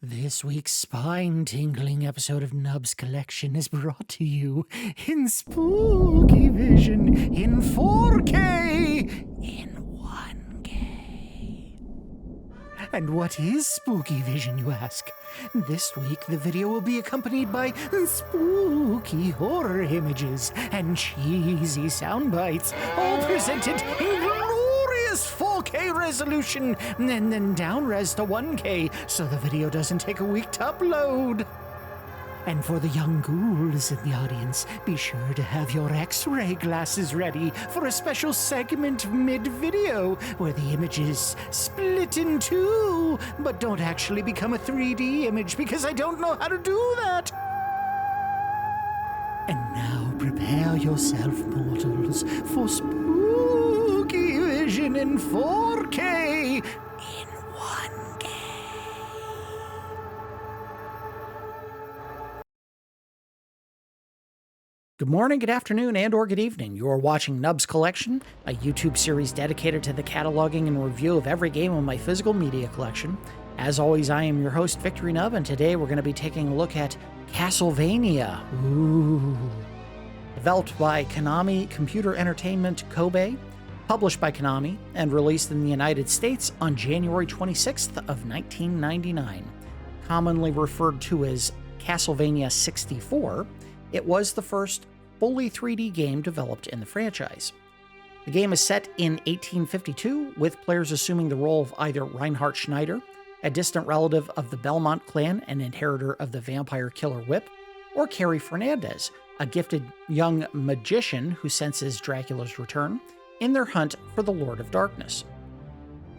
This week's spine-tingling episode of Nub's Collection is brought to you in spooky vision in 4K in 1K. And what is spooky vision, you ask? This week, the video will be accompanied by spooky horror images and cheesy sound bites, all presented in glorious 4K resolution, and then down-res to 1K so the video doesn't take a week to upload. And for the young ghouls in the audience, be sure to have your X-ray glasses ready for a special segment mid-video where the images split in two, but don't actually become a 3D image because I don't know how to do that. And now prepare yourself, mortals, for spooky vision in 4K in 1K. Good morning, good afternoon, and or good evening. You are watching Nub's Collection, a YouTube series dedicated to the cataloging and review of every game on my physical media collection. As always, I am your host, Victory Nub, and today we're going to be taking a look at Castlevania. Ooh. Developed by Konami Computer Entertainment Kobe, published by Konami, and released in the United States on January 26th of 1999. Commonly referred to as Castlevania 64, it was the first fully 3D game developed in the franchise. The game is set in 1852, with players assuming the role of either Reinhardt Schneider, a distant relative of the Belmont clan and inheritor of the vampire killer whip, or Carrie Fernandez, a gifted young magician who senses Dracula's return in their hunt for the Lord of Darkness.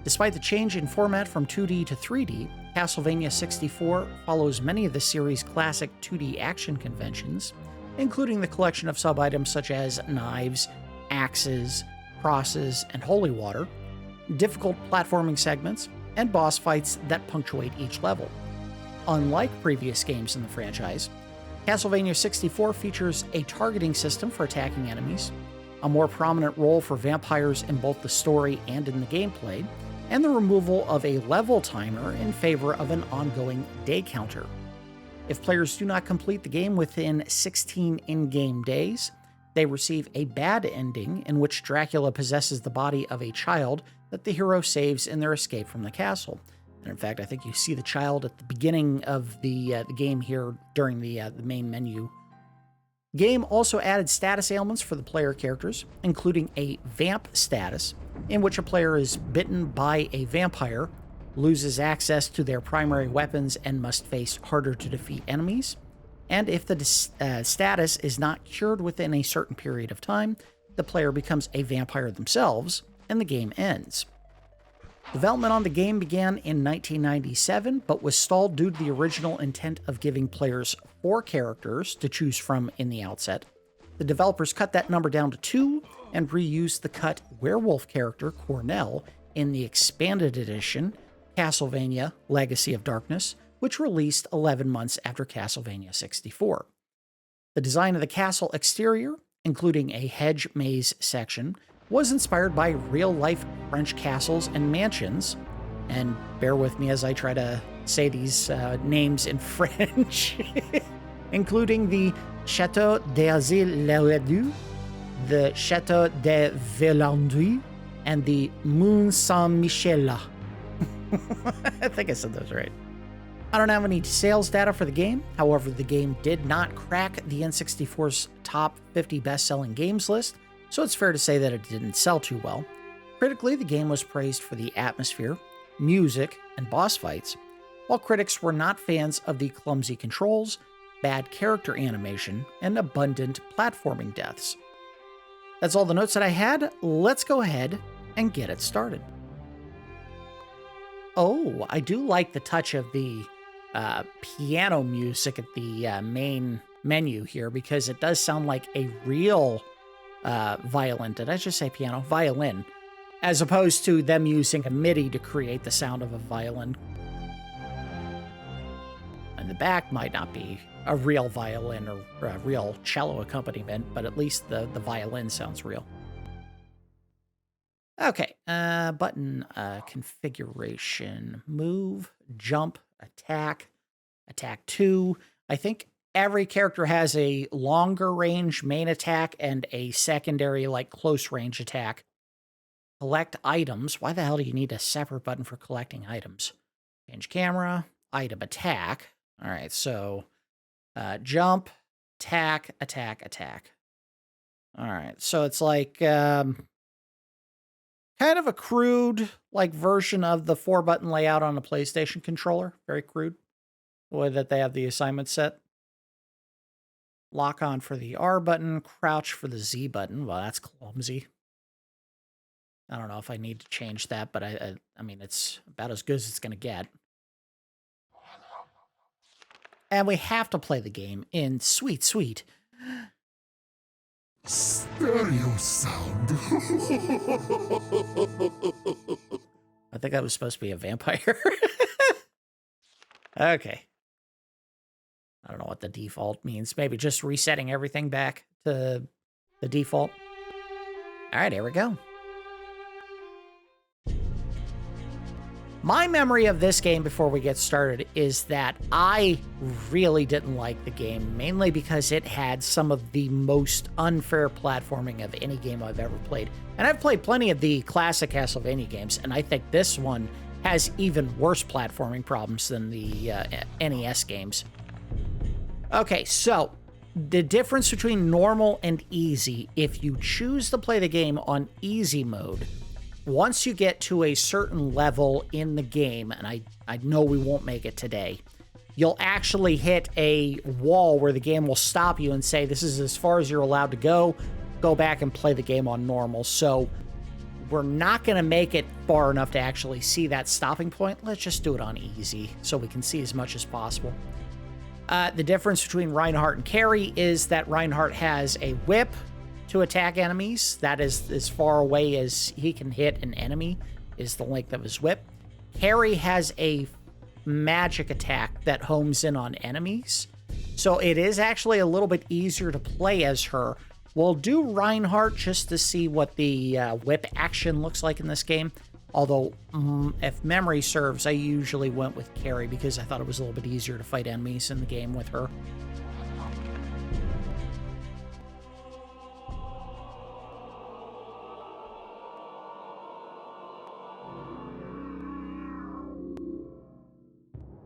Despite the change in format from 2D to 3D, Castlevania 64 follows many of the series' classic 2D action conventions, including the collection of sub-items such as knives, axes, crosses, and holy water, difficult platforming segments, and boss fights that punctuate each level. Unlike previous games in the franchise, Castlevania 64 features a targeting system for attacking enemies, a more prominent role for vampires in both the story and in the gameplay, and the removal of a level timer in favor of an ongoing day counter. If players do not complete the game within 16 in-game days, they receive a bad ending in which Dracula possesses the body of a child that the hero saves in their escape from the castle. And in fact, I think you see the child at the beginning of the game here during the main menu. The game also added status ailments for the player characters, including a vamp status, in which a player is bitten by a vampire, loses access to their primary weapons, and must face harder to defeat enemies. And if the status is not cured within a certain period of time, the player becomes a vampire themselves, and the game ends. Development on the game began in 1997, but was stalled due to the original intent of giving players 4 characters to choose from in the outset. The developers cut that number down to 2 and reused the cut werewolf character Cornell in the expanded edition, Castlevania Legacy of Darkness, which released 11 months after Castlevania 64. The design of the castle exterior, including a hedge maze section, was inspired by real-life French castles and mansions, and bear with me as I try to say these names in French, including the Château d'Azil-Lerdu, the Château de Villandry, and the Mont Saint-Michel. I think I said those right. I don't have any sales data for the game. However, the game did not crack the N64's top 50 best-selling games list, so it's fair to say that it didn't sell too well. Critically, the game was praised for the atmosphere, music, and boss fights, while critics were not fans of the clumsy controls, bad character animation, and abundant platforming deaths. That's all the notes that I had. Let's go ahead and get it started. Oh, I do like the touch of the piano music at the main menu here, because it does sound like a real violin. Did I just say piano? Violin. As opposed to them using a MIDI to create the sound of a violin. And the back might not be a real violin or a real cello accompaniment, but at least the violin sounds real. Okay, button configuration, move, jump, attack, attack 2. I think every character has a longer range main attack and a secondary, like, close range attack. Collect items. Why the hell do you need a separate button for collecting items? Change camera, item attack. All right, so jump, attack, attack, attack. All right, so it's like kind of a crude like version of the 4-button layout on a PlayStation controller. Very crude, the way that they have the assignment set. Lock on for the R button, crouch for the Z button. Well, that's clumsy. I don't know if I need to change that, but I mean, it's about as good as it's going to get. And we have to play the game in sweet, sweet stereo sound. I think that was supposed to be a vampire. Okay. I don't know what the default means. Maybe just resetting everything back to the default. All right, here we go. My memory of this game before we get started is that I really didn't like the game, mainly because it had some of the most unfair platforming of any game I've ever played. And I've played plenty of the classic Castlevania games, and I think this one has even worse platforming problems than the NES games. Okay, so the difference between normal and easy, if you choose to play the game on easy mode, once you get to a certain level in the game, and I know we won't make it today, you'll actually hit a wall where the game will stop you and say, this is as far as you're allowed to go back and play the game on normal. So we're not going to make it far enough to actually see that stopping point. Let's just do it on easy so we can see as much as possible. The difference between Reinhardt and Carrie is that Reinhardt has a whip to attack enemies. That is as far away as he can hit an enemy is the length of his whip. Carrie has a magic attack that homes in on enemies. So it is actually a little bit easier to play as her. We'll do Reinhardt just to see what the whip action looks like in this game. Although, if memory serves, I usually went with Carrie because I thought it was a little bit easier to fight enemies in the game with her.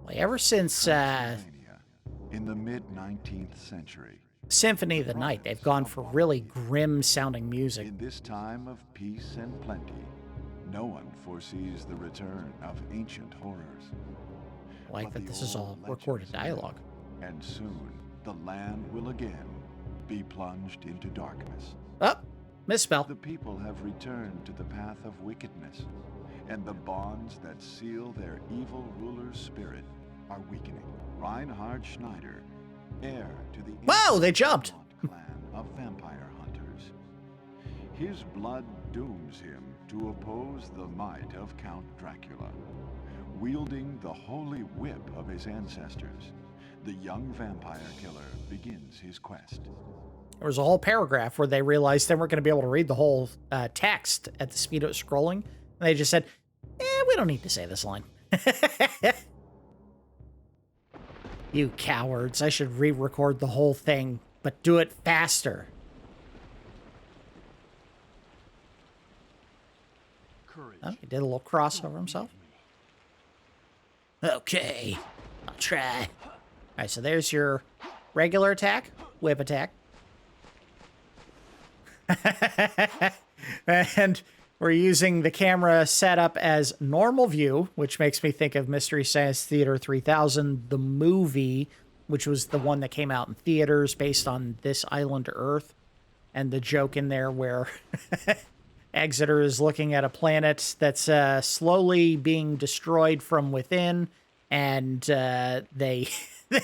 Well, ever since in the mid-19th century, Symphony of the Night, they've gone for really grim-sounding music. in this time of peace and plenty, no one foresees the return of ancient horrors. I like But that the this is all old recorded legends dialogue. live, and soon the land will again be plunged into darkness. Oh, misspell. The people have returned to the path of wickedness, and the bonds that seal their evil ruler's spirit are weakening. Reinhardt Schneider, heir to the Whoa, they jumped. Belmont clan of vampire hunters. His blood dooms him to oppose the might of Count Dracula. Wielding the holy whip of his ancestors, the young vampire killer begins his quest. There was a whole paragraph where they realized they weren't going to be able to read the whole text at the speed it was scrolling. And they just said, we don't need to say this line. You cowards. I should re-record the whole thing, but do it faster. Courage. Oh, he did a little crossover himself. Okay, I'll try. All right, so there's your regular attack, whip attack. And we're using the camera setup as normal view, which makes me think of Mystery Science Theater 3000, the movie, which was the one that came out in theaters based on This Island Earth. And the joke in there where Exeter is looking at a planet that's slowly being destroyed from within, and they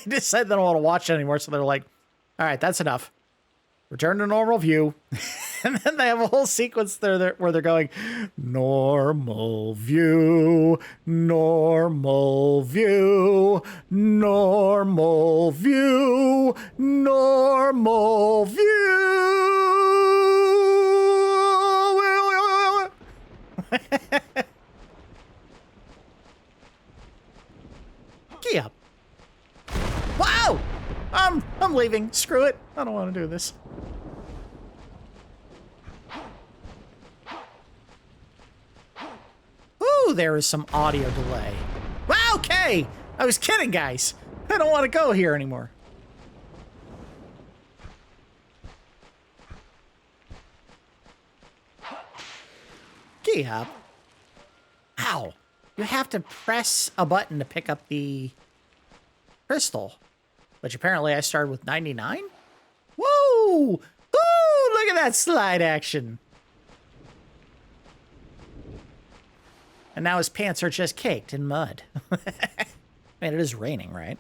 decide they don't want to watch it anymore, so they're like, all right, that's enough. Return to normal view. And then they have a whole sequence there where they're going, normal view, normal view, normal view, normal view. Key up. I'm leaving. Screw it. I don't want to do this. Ooh, there is some audio delay. Well, okay. I was kidding, guys. I don't want to go here anymore. Key up. Ow. You have to press a button to pick up the crystal, which apparently I started with 99. Whoa! Ooh, look at that slide action. And now his pants are just caked in mud. Man, it is raining, right?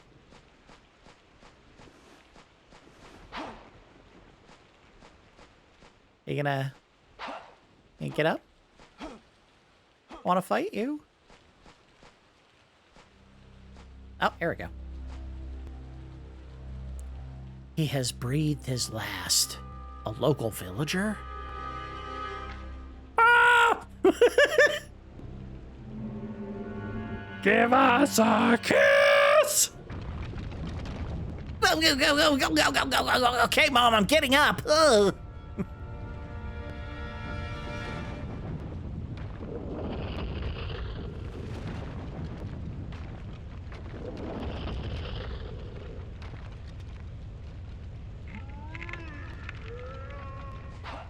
You gonna get up? Want to fight you? Oh, here we go. He has breathed his last. A local villager? Ah! Give us a kiss! Go, go, go, go, go, go, go, go, go. Okay, Mom, I'm getting up. Ugh.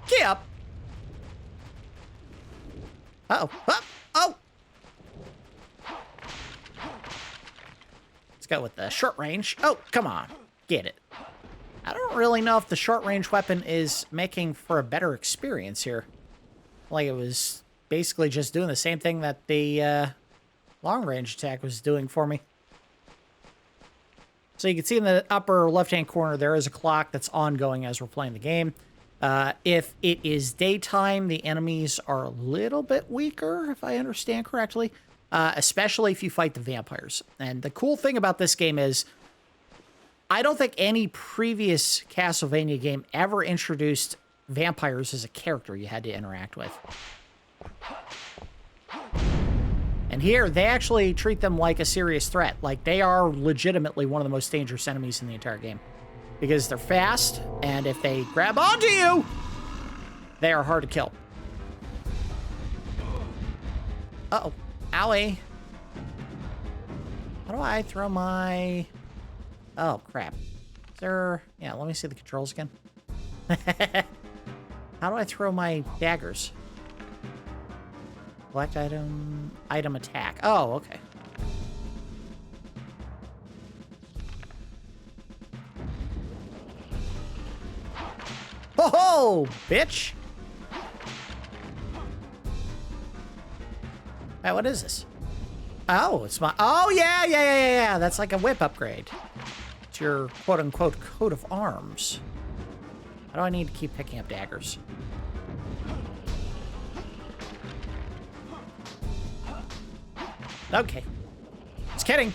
Get up. Uh-oh. Oh, oh. Let's go with the short range. Oh, come on. Get it. I don't really know if the short range weapon is making for a better experience here. Like it was basically just doing the same thing that the long range attack was doing for me. So you can see in the upper left-hand corner, there is a clock that's ongoing as we're playing the game. If it is daytime, the enemies are a little bit weaker, if I understand correctly, especially if you fight the vampires. And the cool thing about this game is I don't think any previous Castlevania game ever introduced vampires as a character you had to interact with. And here, they actually treat them like a serious threat. Like, they are legitimately one of the most dangerous enemies in the entire game. Because they're fast, and if they grab onto you, they are hard to kill. Uh-oh. Owie. How do I throw my... Oh, crap. Is there... Yeah, let me see the controls again. How do I throw my daggers? Select item... Item attack. Oh, okay. Ho-ho, bitch! Hey, what is this? Oh, it's my... Oh, yeah. That's like a whip upgrade. It's your quote-unquote coat of arms. How do I need to keep picking up daggers? Okay. Just kidding.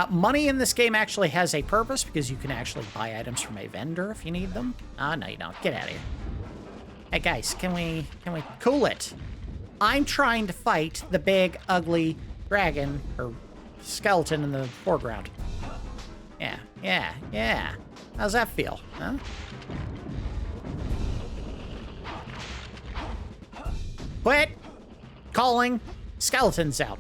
Money in this game actually has a purpose because you can actually buy items from a vendor if you need them. No, you don't. Get out of here. Hey, guys, can we cool it? I'm trying to fight the big, ugly dragon or skeleton in the foreground. Yeah. How's that feel, huh? Quit calling skeletons out.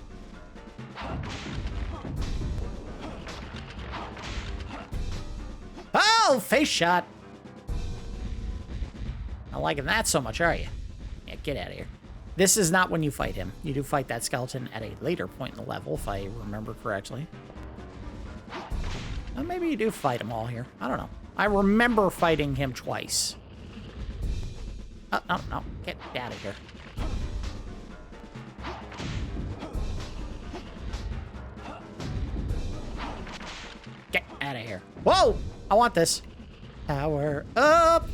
Oh, face shot. Not liking that so much, are you? Yeah, get out of here. This is not when you fight him. You do fight that skeleton at a later point in the level, if I remember correctly. Well, maybe you do fight him all here. I don't know. I remember fighting him twice. Oh, no. Get out of here. Get out of here. Whoa! I want this. Power up!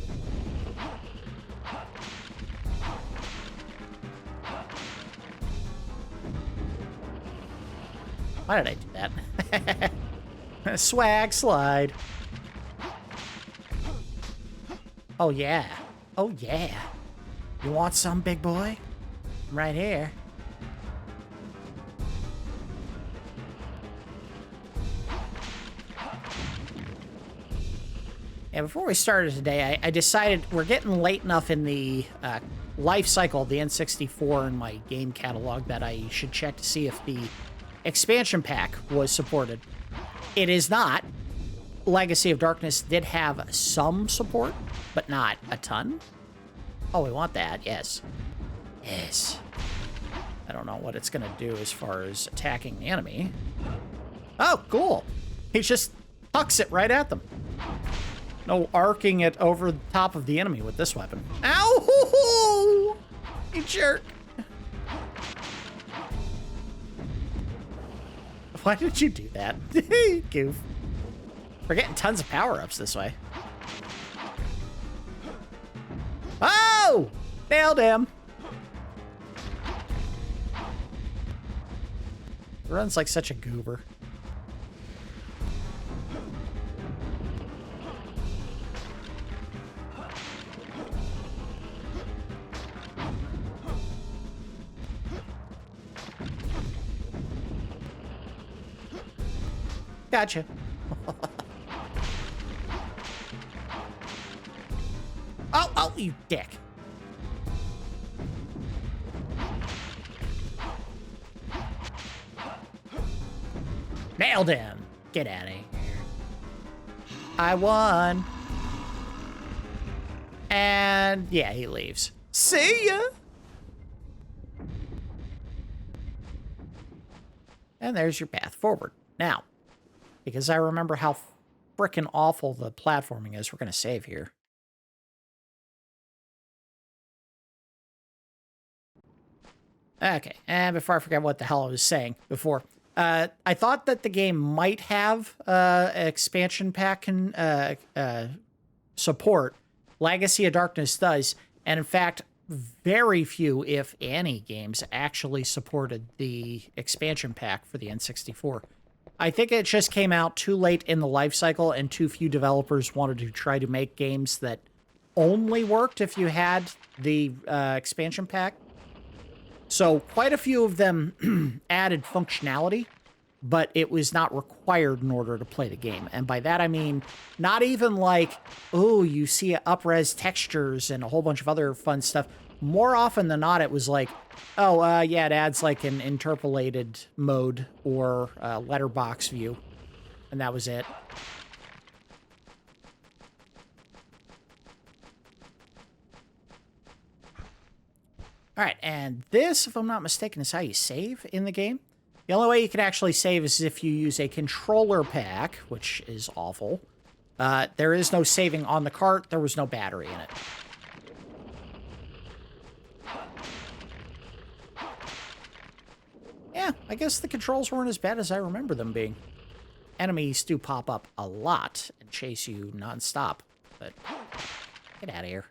Why did I do that? Swag slide. Oh, yeah. Oh, yeah. You want some, big boy? I'm right here. Yeah, before we started today, I decided we're getting late enough in the life cycle of the N64 in my game catalog that I should check to see if the expansion pack was supported. It is not. Legacy of Darkness did have some support, but not a ton. Oh, we want that. Yes. Yes. I don't know what it's going to do as far as attacking the enemy. Oh, cool. He just hucks it right at them. No arcing it over the top of the enemy with this weapon. Ow! You jerk. Why did you do that? Goof. We're getting tons of power-ups this way. Oh! Nailed him. He runs like such a goober. Gotcha. Oh, you dick. Nailed him. Get out of here. I won. And yeah, he leaves. See ya. And there's your path forward. Now, because I remember how frickin' awful the platforming is, we're going to save here. Okay, and before I forget what the hell I was saying before, I thought that the game might have expansion pack support. Legacy of Darkness does, and in fact, very few, if any, games actually supported the expansion pack for the N64. I think it just came out too late in the life cycle, and too few developers wanted to try to make games that only worked if you had the expansion pack. So quite a few of them added functionality, but it was not required in order to play the game. And by that I mean not even like, oh, you see up-res textures and a whole bunch of other fun stuff. More often than not, it was like, oh, yeah, it adds like an interpolated mode or letterbox view. And that was it. All right, and this, if I'm not mistaken, is how you save in the game. The only way you can actually save is if you use a controller pack, which is awful. There is no saving on the cart. There was no battery in it. Yeah, I guess the controls weren't as bad as I remember them being. Enemies do pop up a lot and chase you nonstop, but get out of here.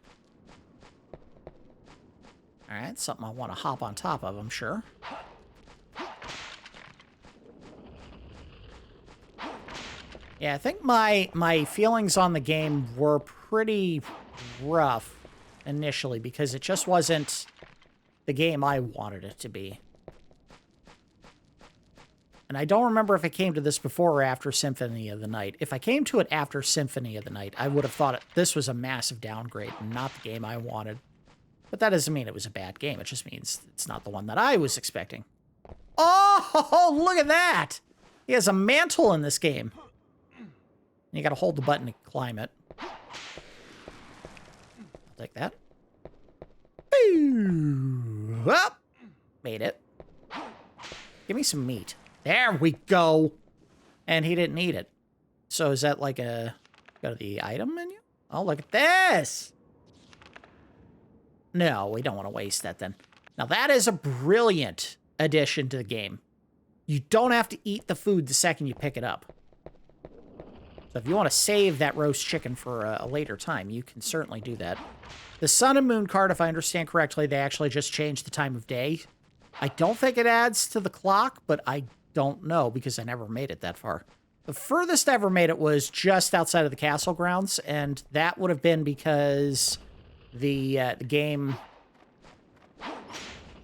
All right, something I want to hop on top of, I'm sure. Yeah, I think my feelings on the game were pretty rough initially because it just wasn't the game I wanted it to be. And I don't remember if it came to this before or after Symphony of the Night. If I came to it after Symphony of the Night, I would have thought this was a massive downgrade and not the game I wanted. But that doesn't mean it was a bad game. It just means it's not the one that I was expecting. Oh, look at that! He has a mantle in this game. You gotta hold the button to climb it. I'll take that. Up! Made it. Give me some meat. There we go! And he didn't eat it. So is that like a... Go to the item menu? Oh, look at this! No, we don't want to waste that then. Now that is a brilliant addition to the game. You don't have to eat the food the second you pick it up. So if you want to save that roast chicken for a later time, you can certainly do that. The Sun and Moon card, if I understand correctly, they actually just changed the time of day. I don't think it adds to the clock, but I don't know because I never made it that far. The furthest I ever made it was just outside of the castle grounds, and that would have been because... The game...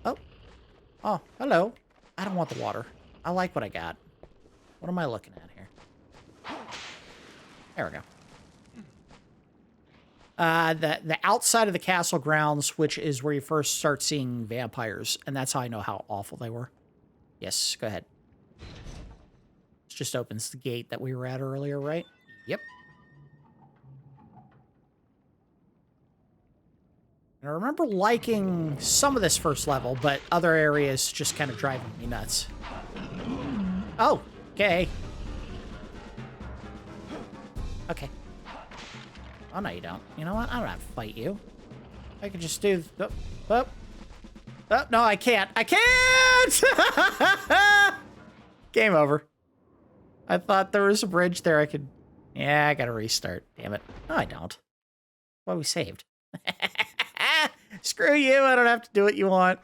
Oh, hello. I don't want the water. I like what I got. What am I looking at here? There we go. The outside of the castle grounds, which is where you first start seeing vampires, and that's how I know how awful they were. Yes, go ahead. It just opens the gate that we were at earlier, right? Yep. And I remember liking some of this first level, but other areas just kind of driving me nuts. Oh, okay. Okay. Oh, no, you don't. You know what? I don't have to fight you. I can just do... Oh, oh. Oh, no, I can't. I can't! Game over. I thought there was a bridge there I could... Yeah, I gotta restart. Damn it. No, I don't. Well, we saved. Screw you. I don't have to do what you want.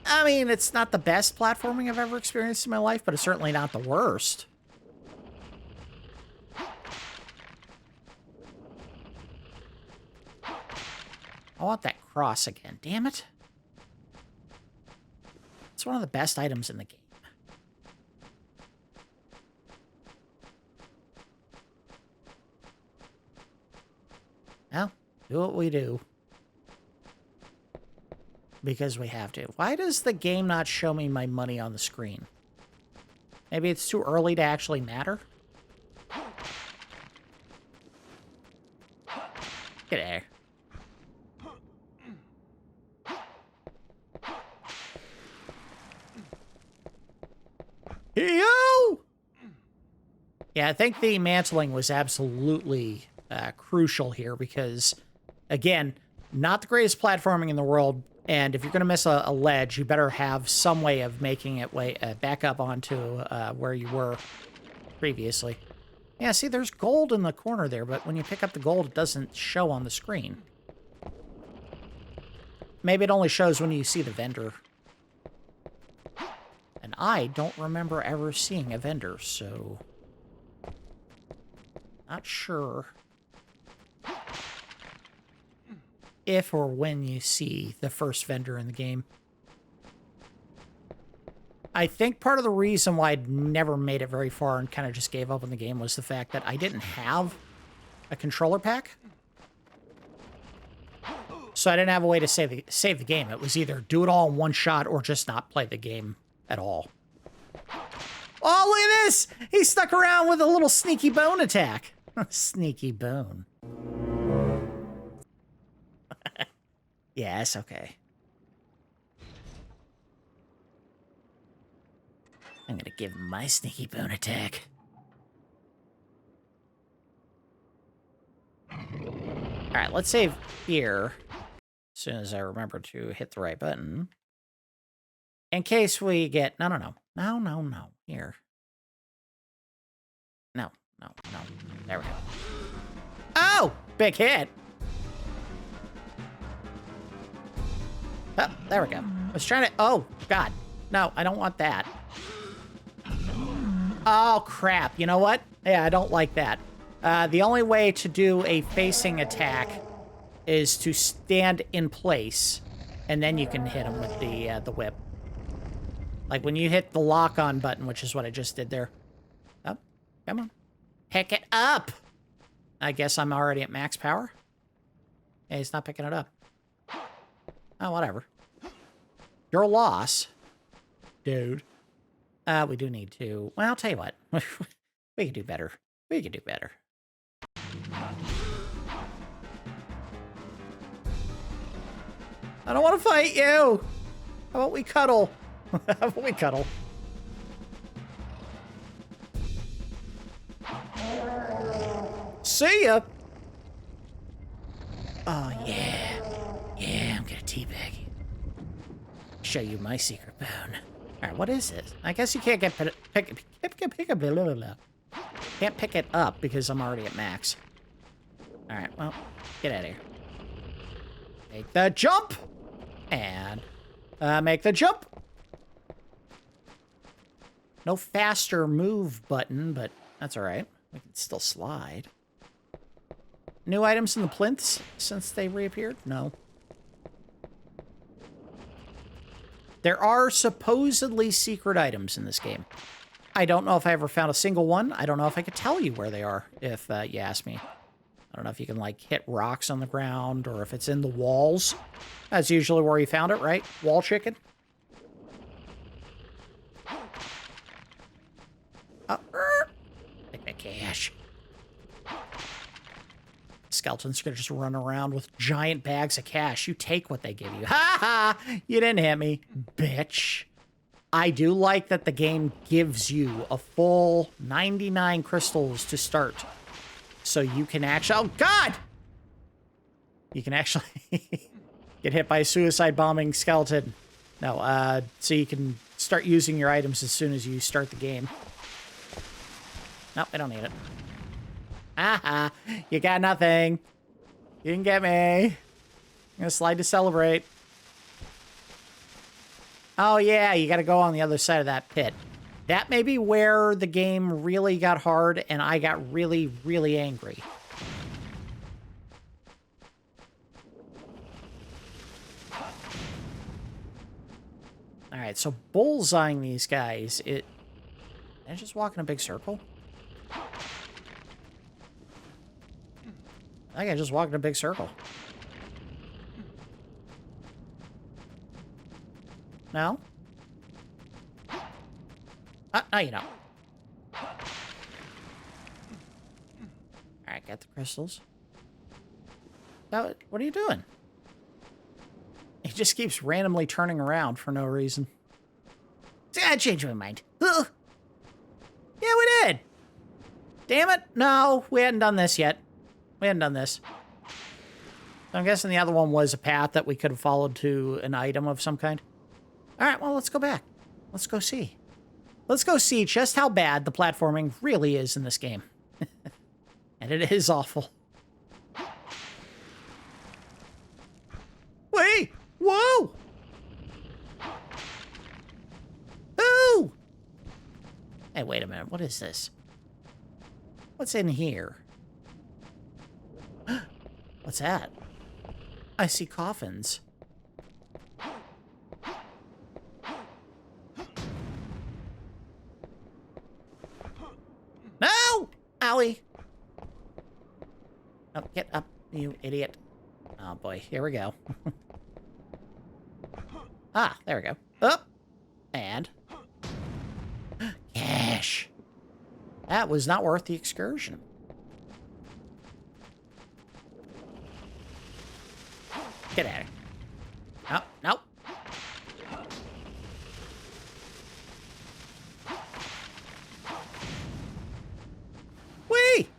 I mean, it's not the best platforming I've ever experienced in my life, but it's certainly not the worst. I want that cross again. Damn it. It's one of the best items in the game. Well, do what we do. Because we have to. Why does the game not show me my money on the screen? Maybe it's too early to actually matter? Get there. Yo! Yeah, I think the mantling was absolutely crucial here because, again, not the greatest platforming in the world. And if you're going to miss a ledge, you better have some way of making it back up onto where you were previously. Yeah, see, there's gold in the corner there, but when you pick up the gold, it doesn't show on the screen. Maybe it only shows when you see the vendor. And I don't remember ever seeing a vendor, so... Not sure if or when you see the first vendor in the game. I think part of the reason why I'd never made it very far and kind of just gave up on the game was the fact that I didn't have a controller pack. So I didn't have a way to save the game. It was either do it all in one shot or just not play the game at all. Oh, look at this! He stuck around with a little sneaky bone attack. Sneaky bone. Yes, okay. I'm gonna give him my sneaky bone attack. Alright, let's save here. As soon as I remember to hit the right button. In case we get... No. Here. No. There we go. Oh! Big hit! Oh, there we go. I was trying to... Oh, God. No, I don't want that. Oh, crap. You know what? Yeah, I don't like that. The only way to do a facing attack is to stand in place, and then you can hit him with the whip. Like when you hit the lock-on button, which is what I just did there. Oh, come on. Pick it up! I guess I'm already at max power. Yeah, he's not picking it up. Oh, whatever. Your loss, dude. We do need to... Well, I'll tell you what. We can do better. We can do better. I don't want to fight you! How about we cuddle? How about we cuddle? See ya! Oh, yeah. Yeah, I'm gonna teabag you. Show you my secret bone. Alright, what is this? I guess you can't can't pick it up because I'm already at max. Alright, well, get out of here. Make the jump! And make the jump! No faster move button, but that's alright. We can still slide. New items in the plinths since they reappeared? No. There are supposedly secret items in this game. I don't know if I ever found a single one. I don't know if I could tell you where they are if you ask me. I don't know if you can, like, hit rocks on the ground or if it's in the walls. That's usually where you found it, right? Wall chicken? Take that cash. Skeletons are gonna just run around with giant bags of cash. You take what they give you. Ha ha! You didn't hit me, bitch. I do like that the game gives you a full 99 crystals to start. So you can actually... Oh, God! You can actually get hit by a suicide bombing skeleton. No, so you can start using your items as soon as you start the game. Nope, I don't need it. Haha, you got nothing. You didn't get me. I'm gonna slide to celebrate. Oh yeah, you gotta go on the other side of that pit. That may be where the game really got hard and I got really, really angry. Alright, so bullseyeing these guys, I just walk in a big circle? I think I just walked in a big circle. No? No, you don't. Alright, got the crystals. Now, what are you doing? He just keeps randomly turning around for no reason. I changed my mind. Ugh. Yeah, we did. Damn it. No, we hadn't done this yet. We hadn't done this. So I'm guessing the other one was a path that we could have followed to an item of some kind. Alright, well, let's go back. Let's go see. Let's go see just how bad the platforming really is in this game. And it is awful. Wait! Whoa! Ooh! Hey, wait a minute. What is this? What's in here? What's that? I see coffins. No! Owie! Oh, get up, you idiot. Oh boy, here we go. Ah, there we go. Up! And... cash! That was not worth the excursion. Get out of here. Nope, nope. Whee!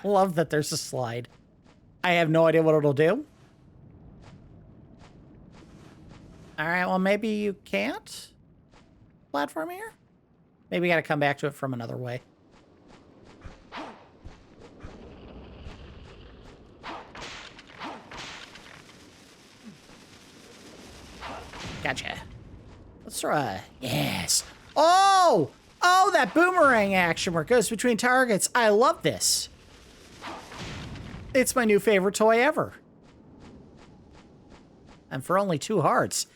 Love that there's a slide. I have no idea what it'll do. Alright, well, maybe you can't platform here? Maybe we gotta come back to it from another way. Gotcha. Let's throw a... yes. Oh! Oh, that boomerang action where it goes between targets. I love this. It's my new favorite toy ever. And for only 2 hearts,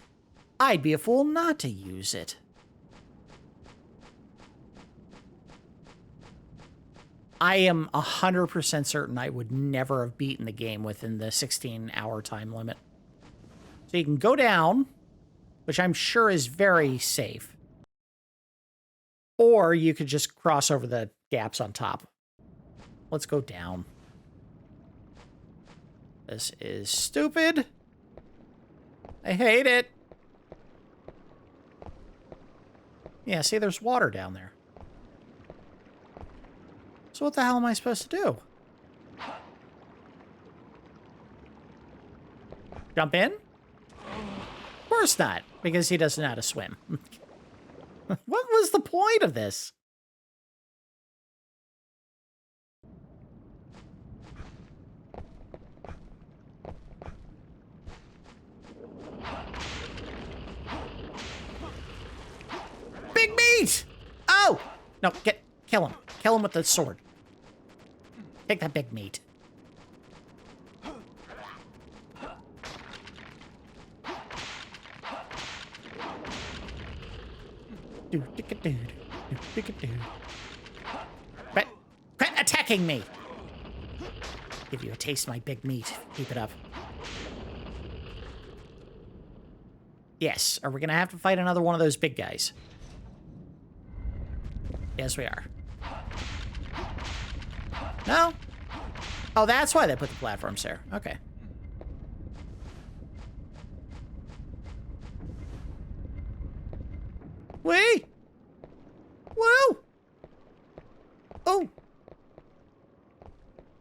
I'd be a fool not to use it. I am 100% certain I would never have beaten the game within the 16-hour time limit. So you can go down, which I'm sure is very safe. Or you could just cross over the gaps on top. Let's go down. This is stupid. I hate it. Yeah, see, there's water down there. So what the hell am I supposed to do? Jump in? Of course not, because he doesn't know how to swim. What was the point of this? Big meat! Oh! No, kill him. Kill him with the sword. Take that big meat. Dude. Quit attacking me! Give you a taste of my big meat. Keep it up. Yes. Are we going to have to fight another one of those big guys? Yes, we are. No? Oh, that's why they put the platforms there. Okay. Wee! Woo! Oh!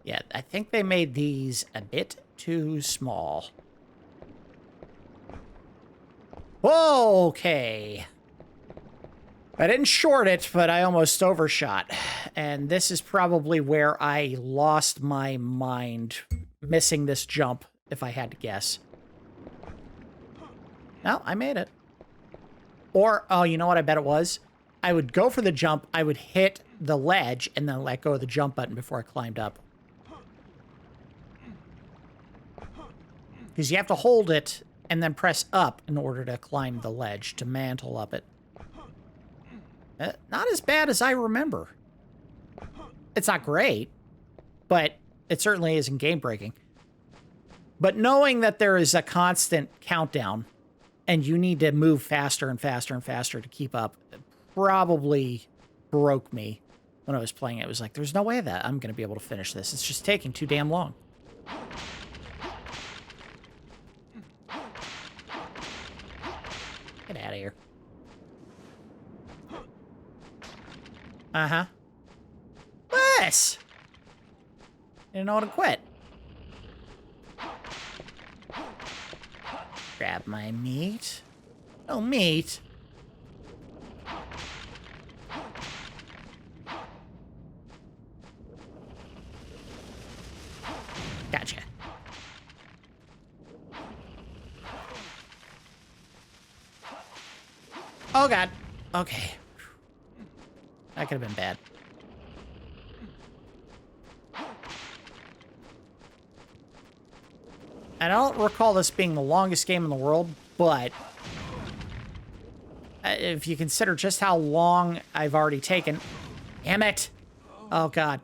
Yeah, I think they made these a bit too small. Okay. I didn't short it, but I almost overshot. And this is probably where I lost my mind missing this jump, if I had to guess. No, I made it. Or, oh, you know what I bet it was? I would go for the jump, I would hit the ledge, and then let go of the jump button before I climbed up. Because you have to hold it and then press up in order to climb the ledge, to mantle up it. Not as bad as I remember. It's not great, but it certainly isn't game-breaking. But knowing that there is a constant countdown, and you need to move faster and faster and faster to keep up, probably broke me when I was playing it. It was like, there's no way that I'm going to be able to finish this. It's just taking too damn long. Get out of here. Uh-huh. Yes! Didn't know how to quit. Grab my meat. Oh, meat. Gotcha. Oh, God. Okay. That could have been bad. I don't recall this being the longest game in the world, but if you consider just how long I've already taken... Damn it! Oh, God.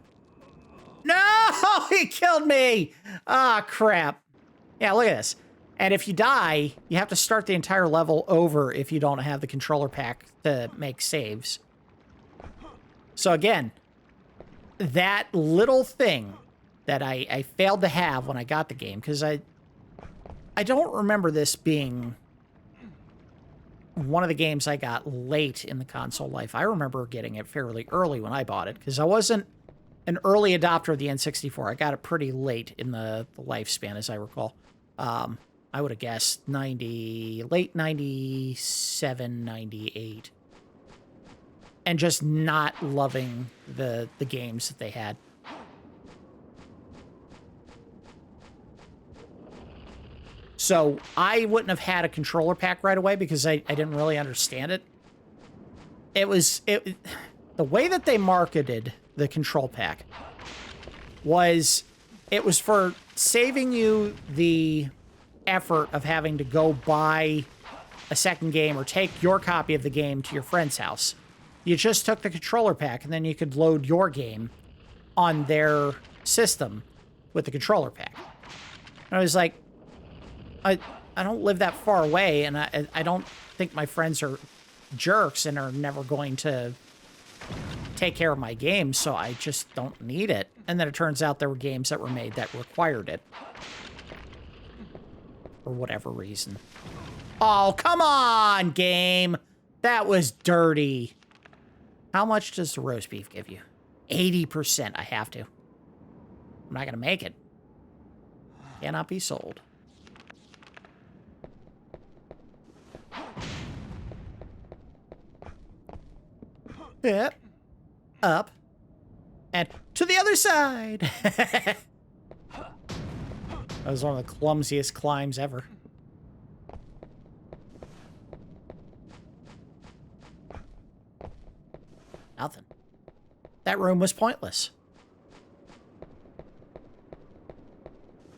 No! He killed me! Ah, crap. Yeah, look at this. And if you die, you have to start the entire level over if you don't have the controller pack to make saves. So again, that little thing that I failed to have when I got the game, because I don't remember this being one of the games I got late in the console life. I remember getting it fairly early when I bought it, because I wasn't an early adopter of the N64. I got it pretty late in the lifespan, as I recall. I would have guessed late 97, 98. And just not loving the games that they had. So I wouldn't have had a controller pack right away because I didn't really understand it. The way that they marketed the control pack was it was for saving you the effort of having to go buy a second game or take your copy of the game to your friend's house. You just took the controller pack, and then you could load your game on their system with the controller pack. And I was like, I don't live that far away, and I don't think my friends are jerks and are never going to take care of my game, so I just don't need it. And then it turns out there were games that were made that required it. For whatever reason. Oh, come on, game! That was dirty. How much does the roast beef give you? 80%. I have to. I'm not going to make it. Cannot be sold. Yep. Up. And to the other side. That was one of the clumsiest climbs ever. Nothing. That room was pointless.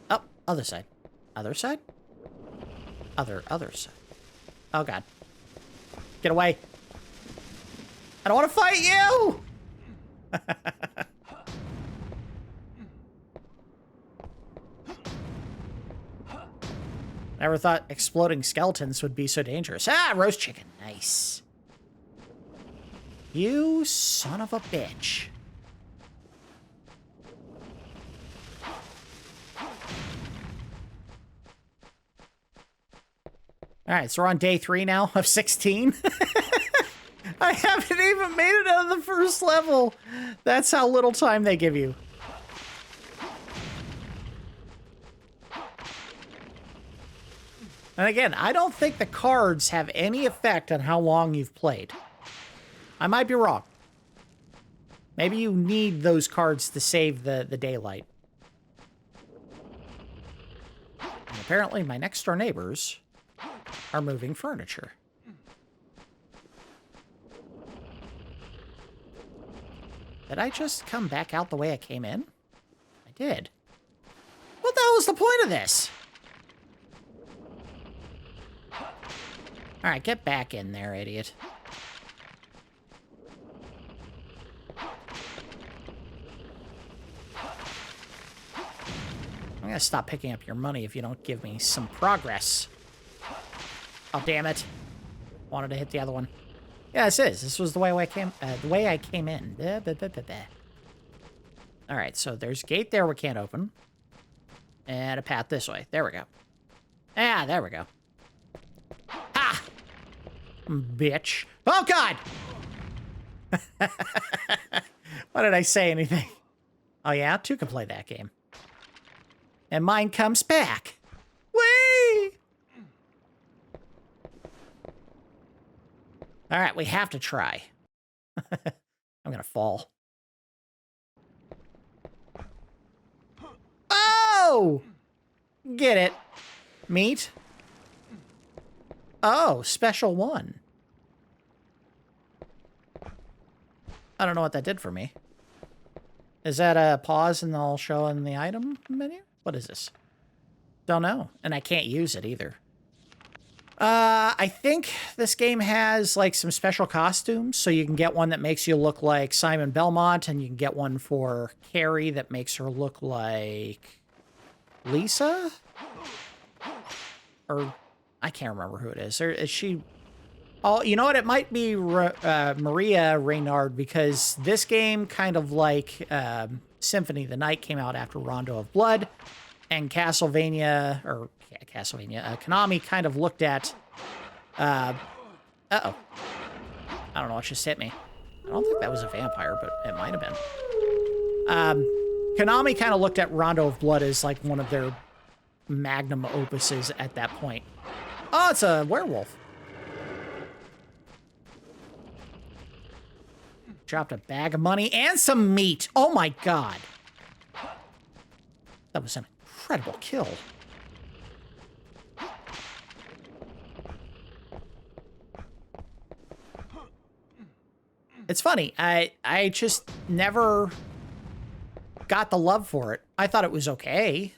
Oh, other side. Other side? Other side. Oh, God. Get away. I don't want to fight you! Never thought exploding skeletons would be so dangerous. Ah, roast chicken. Nice. You son of a bitch. All right, so we're on day 3 now of 16. I haven't even made it out of the first level. That's how little time they give you. And again, I don't think the cards have any effect on how long you've played. I might be wrong. Maybe you need those cards to save the daylight. And apparently my next door neighbors are moving furniture. Did I just come back out the way I came in? I did. What the hell was the point of this? Alright, get back in there, idiot. I'm gonna stop picking up your money if you don't give me some progress. Oh, damn it. Wanted to hit the other one. Yeah, this is. This was the way I came in. Alright, so there's a gate there we can't open. And a path this way. There we go. Ah, there we go. Ha! Bitch. Oh, God! Why did I say anything? Oh, yeah? 2 can play that game. And mine comes back. Whee! All right, we have to try. I'm gonna fall. Oh! Get it. Meat. Oh, special 1. I don't know what that did for me. Is that a pause and I'll show in the item menu? What is this? Don't know. And I can't use it either. I think this game has like some special costumes. So you can get one that makes you look like Simon Belmont, and you can get one for Carrie that makes her look like Lisa? Or I can't remember who it is. Or is she... Oh, you know what? It might be Maria Reinhardt, because this game, kind of like Symphony of the Night, came out after Rondo of Blood, and Castlevania, or Konami kind of looked at... Uh-oh. I don't know what just hit me. I don't think that was a vampire, but it might have been. Konami kind of looked at Rondo of Blood as like one of their magnum opuses at that point. Oh, it's a werewolf. Dropped a bag of money and some meat. Oh my God. That was an incredible kill. It's funny. I just never got the love for it. I thought it was okay.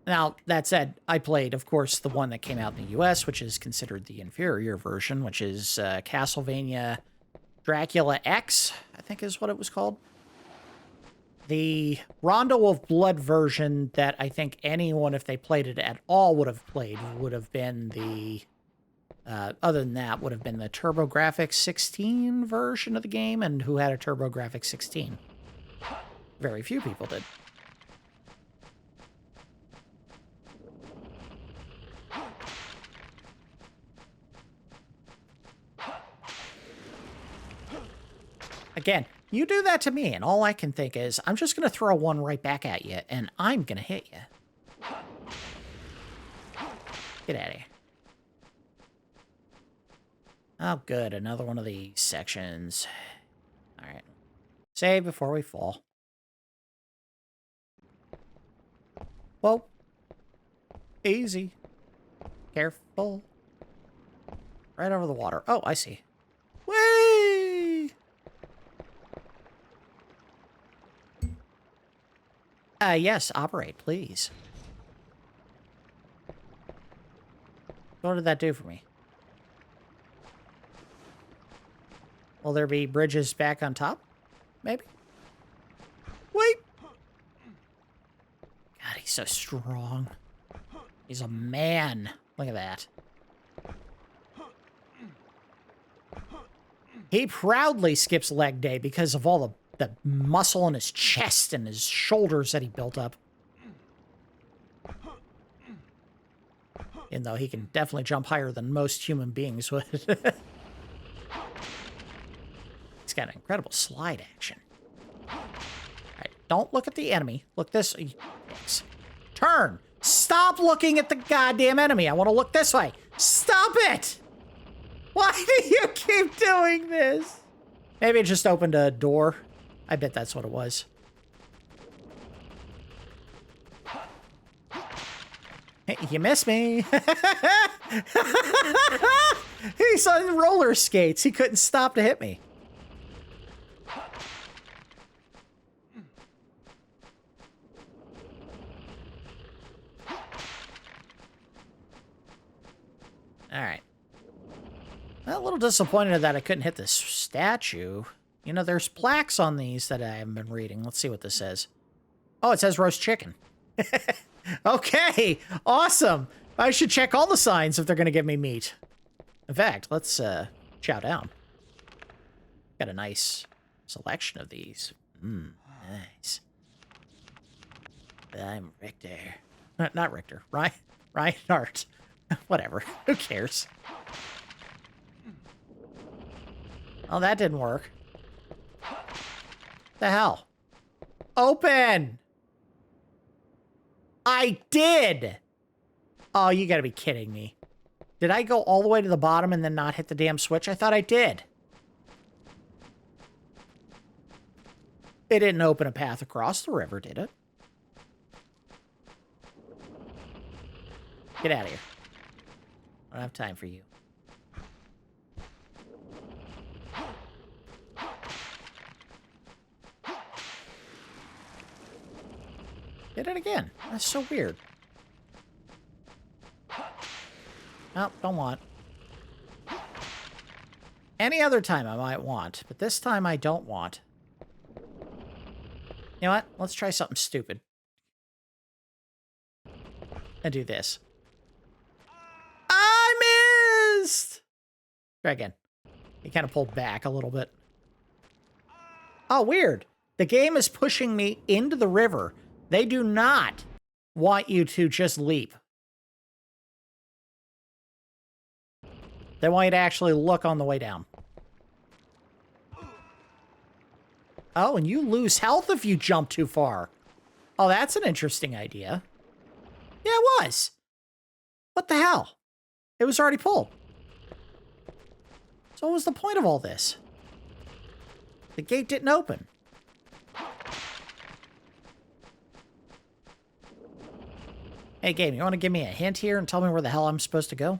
Now, that said, I played, of course, the one that came out in the US, which is considered the inferior version, which is Castlevania Dracula X, I think is what it was called. The Rondo of Blood version that I think anyone, if they played it at all, would have played would have been the... other than that, would have been the TurboGrafx 16 version of the game, and who had a TurboGrafx 16? Very few people did. Again, you do that to me, and all I can think is, I'm just going to throw one right back at you, and I'm going to hit you. Get out of here. Oh, good. Another one of these sections. All right. Save before we fall. Whoa. Easy. Careful. Right over the water. Oh, I see. Whee! Yes, operate, please. What did that do for me? Will there be bridges back on top? Maybe? Wait! God, he's so strong. He's a man. Look at that. He proudly skips leg day because of all the muscle in his chest and his shoulders that he built up. Even though he can definitely jump higher than most human beings would. He's got an incredible slide action. All right, don't look at the enemy. Look this way. Turn! Stop looking at the goddamn enemy. I want to look this way. Stop it! Why do you keep doing this? Maybe it just opened a door. I bet that's what it was. Hey, you missed me. He's on roller skates. He couldn't stop to hit me. All right. Well, a little disappointed that I couldn't hit this statue. You know, there's plaques on these that I haven't been reading. Let's see what this says. Oh, it says roast chicken. Okay, awesome. I should check all the signs if they're going to give me meat. In fact, let's chow down. Got a nice selection of these. Nice. I'm Richter. Not Richter. Reinhardt. Whatever. Who cares? Oh, that didn't work. The hell? Open! I did! Oh, you gotta be kidding me. Did I go all the way to the bottom and then not hit the damn switch? I thought I did. It didn't open a path across the river, did it? Get out of here. I don't have time for you. Did it again. That's so weird. Oh, don't want. Any other time I might want, but this time I don't want. You know what? Let's try something stupid. And do this. I missed! Try again. He kind of pulled back a little bit. Oh, weird. The game is pushing me into the river. They do not want you to just leap. They want you to actually look on the way down. Oh, and you lose health if you jump too far. Oh, that's an interesting idea. Yeah, it was. What the hell? It was already pulled. So what was the point of all this? The gate didn't open. Hey, game, you want to give me a hint here and tell me where the hell I'm supposed to go?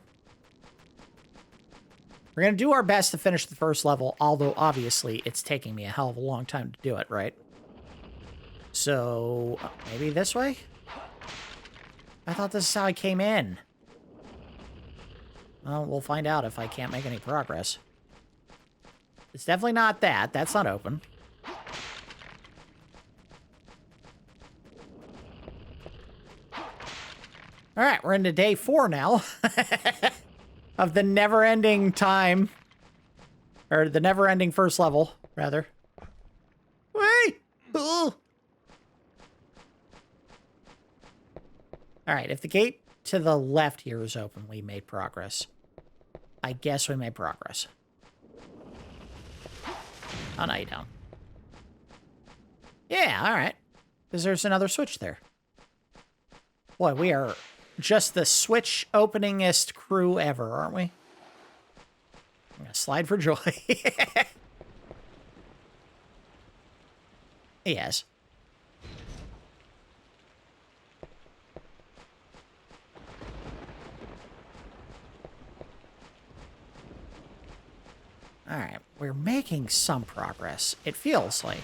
We're going to do our best to finish the first level, although obviously it's taking me a hell of a long time to do it, right? So, maybe this way? I thought this is how I came in. Well, we'll find out if I can't make any progress. It's definitely not that. That's not open. All right, we're into day 4 now of the never-ending time, or the never-ending first level, rather. Wait! Ugh. All right, if the gate to the left here is open, we made progress. I guess we made progress. Oh, no, you don't. Yeah, all right. Because there's another switch there. Boy, we are just the switch openingest crew ever, aren't we? I'm gonna slide for joy. Yes. All right, we're making some progress. It feels like.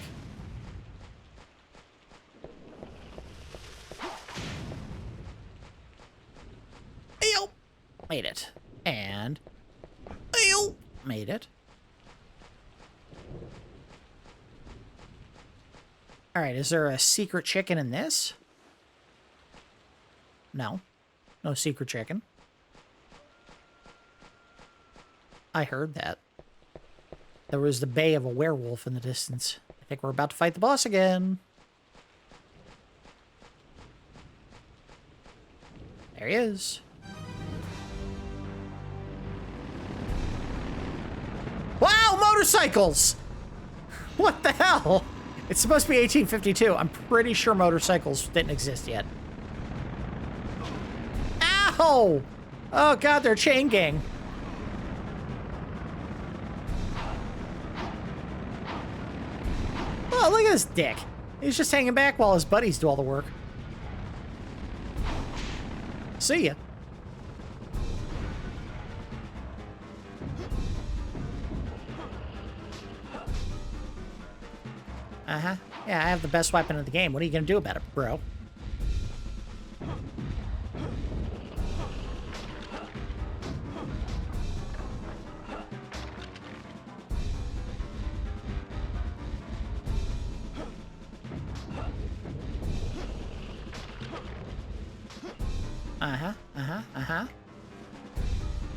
Ew! Made it. And... Ew! Made it. All right, is there a secret chicken in this? No. No secret chicken. I heard that. There was the bay of a werewolf in the distance. I think we're about to fight the boss again. There he is. Wow, motorcycles! What the hell? It's supposed to be 1852. I'm pretty sure motorcycles didn't exist yet. Ow! Oh god, they're a chain gang. Oh, look at this dick. He's just hanging back while his buddies do all the work. See ya. Uh-huh. Yeah, I have the best weapon in the game. What are you gonna do about it, bro?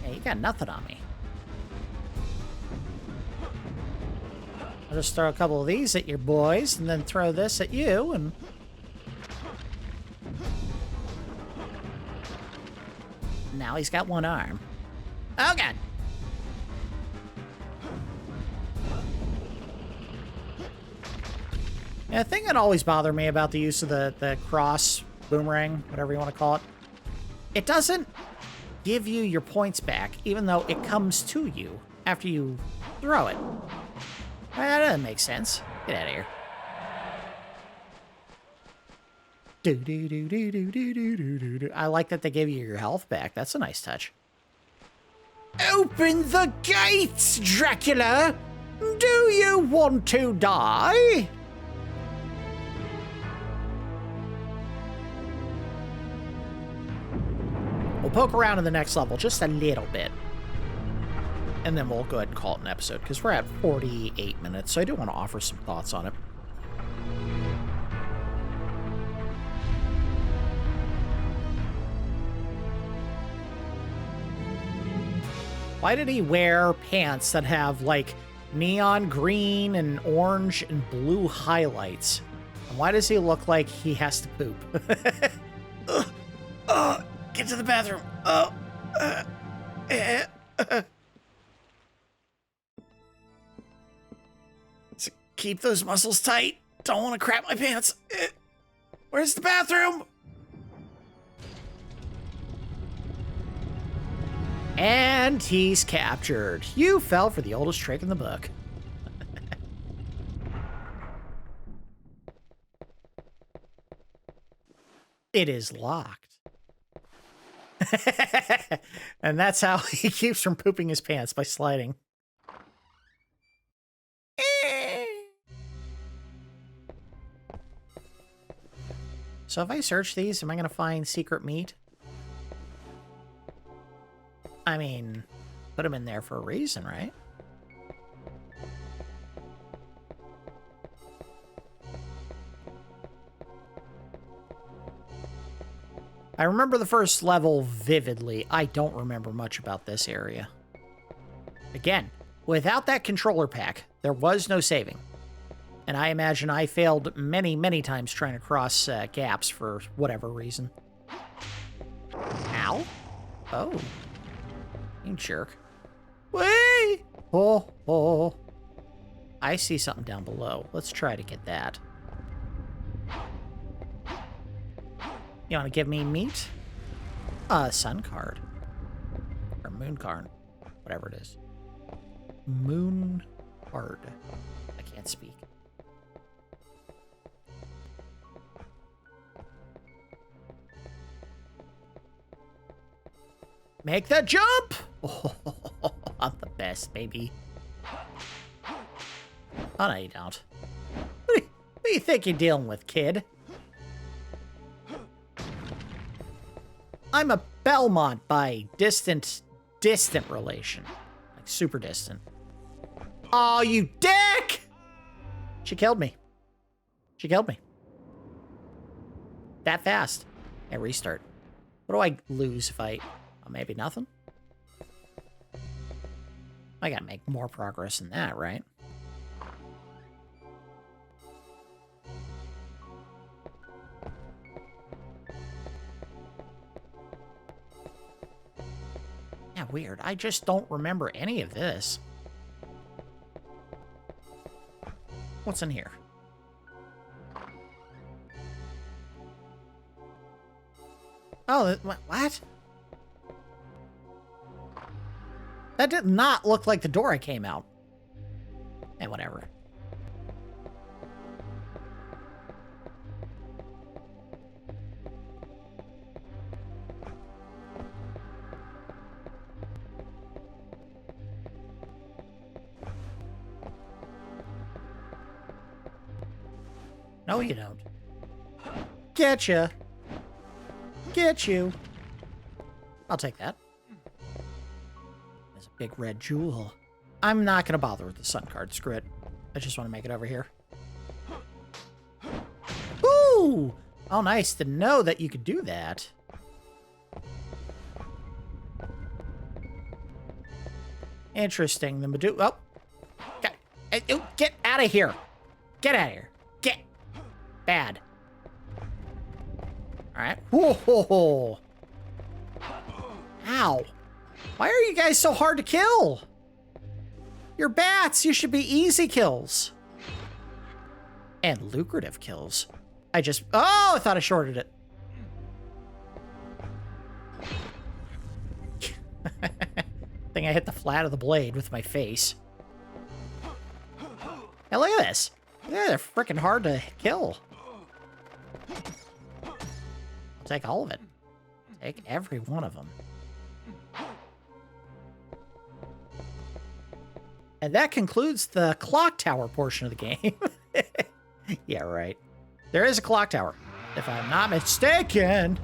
Yeah, you got nothing on me. I'll just throw a couple of these at your boys, and then throw this at you, and... Now he's got one arm. Oh, God! Yeah, the thing that always bothered me about the use of the cross boomerang, whatever you want to call it, it doesn't give you your points back, even though it comes to you after you throw it. That doesn't make sense. Get out of here. I like that they give you your health back. That's a nice touch. Open the gates, Dracula! Do you want to die? We'll poke around in the next level just a little bit. And then we'll go ahead and call it an episode, because we're at 48 minutes, so I do want to offer some thoughts on it. Why did he wear pants that have, like, neon green and orange and blue highlights? And why does he look like he has to poop? Get to the bathroom. Keep those muscles tight. Don't want to crap my pants. Where's the bathroom? And he's captured. You fell for the oldest trick in the book. It is locked. And that's how he keeps from pooping his pants, by sliding. So if I search these, am I going to find secret meat? I mean, put them in there for a reason, right? I remember the first level vividly. I don't remember much about this area. Again, without that controller pack, there was no saving. And I imagine I failed many, many times trying to cross gaps for whatever reason. Ow. Oh. You jerk. Whee! Oh. I see something down below. Let's try to get that. You want to give me meat? Sun card. Or moon card. Whatever it is. Moon card. I can't speak. Make the jump! Oh, I'm the best, baby. Oh, no, you don't. What do you think you're dealing with, kid? I'm a Belmont by distant relation. Like, super distant. Oh, you dick! She killed me. She killed me. That fast. Hey, restart. What do I lose if I... Oh, maybe nothing? I gotta make more progress than that, right? Yeah, weird. I just don't remember any of this. What's in here? Oh, what? That did not look like the door I came out. And whatever. No, you don't. Getcha. Get you. I'll take that. There's a big red jewel. I'm not going to bother with the sun card. Screw it. I just want to make it over here. Ooh! Oh, nice to know that you could do that. Interesting. The Medu... Oh. Get out of here. Get out of here. Get. Bad. Alright. Whoa! Ow. Why are you guys so hard to kill? You're bats. You should be easy kills. And lucrative kills. I just... Oh, I thought I shorted it. I think I hit the flat of the blade with my face. Now look at this. Yeah, they're freaking hard to kill. Take all of it. Take every one of them. And that concludes the clock tower portion of the game. Yeah, right. There is a clock tower, if I'm not mistaken.